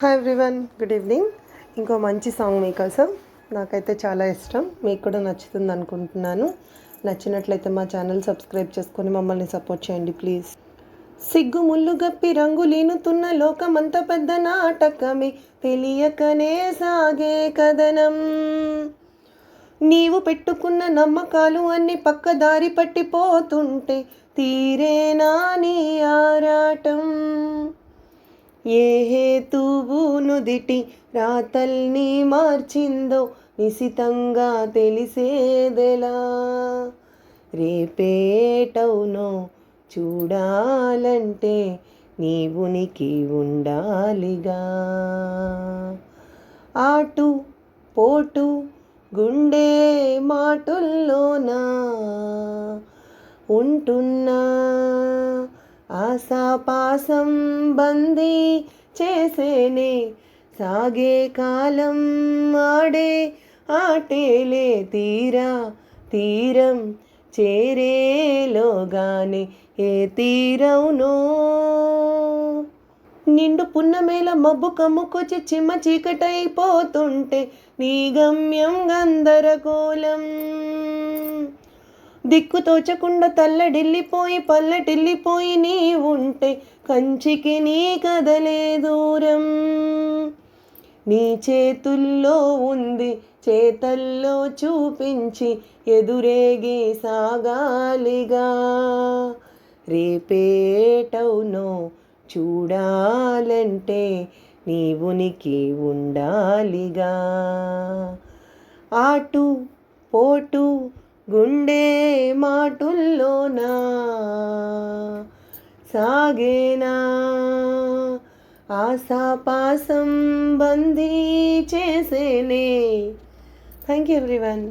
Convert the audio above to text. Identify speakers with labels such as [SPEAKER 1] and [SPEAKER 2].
[SPEAKER 1] Hi everyone, good evening. ఇంకో మంచి song మీకోసం. నాకైతే చాలా ఇష్టం, మీకు కూడా నచ్చుతుంది అనుకుంటున్నాను. నచ్చినట్లయితే మా ఛానల్ సబ్స్క్రైబ్ చేసుకొని మమ్మల్ని సపోర్ట్ చేయండి ప్లీజ్. సిగ్గు ముళ్ళు గప్పి రంగులీనుతున్న లోకమంత పెద్ద నాటకమే, తెలియకనే సాగే కథనం. నీవు పెట్టుకున్న నమ్మకాలు అన్ని పక్కదారి పట్టిపోతుంటే తీరేనా నీ ఆరాటం. ఏ హేతువు నుదిటి రాతల్ని మార్చిందో నిశితంగా తెలిసేదెలా. రేపేటవునో చూడాలంటే నీ ఉనికి ఉండాలిగా. ఆటు పోటు గుండె మాటుల్లోనా ఉంటున్నా, ఆశాపాసం బందీ చేసేనే సాగే కాలం. ఆడే ఆటేలే తీరం చేరేలోగానే ఏ తీరవునో. నిండు పున్నమేల మబ్బు కమ్ముకొచ్చి చిమ్మ చీకటైపోతుంటే నీ గమ్యం గందరగోళం. దిక్కు తోచకుండా తల్లడిల్లిపోయి పల్లటిల్లిపోయి నీ ఉంటే కంచికి నీ కదలే దూరం. నీ చేతుల్లో ఉంది చేతల్లో చూపించి ఎదురేగి సాగాలిగా. రేపేటవునో చూడాలంటే నీ ఉనికి ఉండాలిగా. ఆటు పోటు గుండె మాటుల్లోనా సాగేనా, ఆశాపాసం బందీ చేసేనే. Thank you everyone.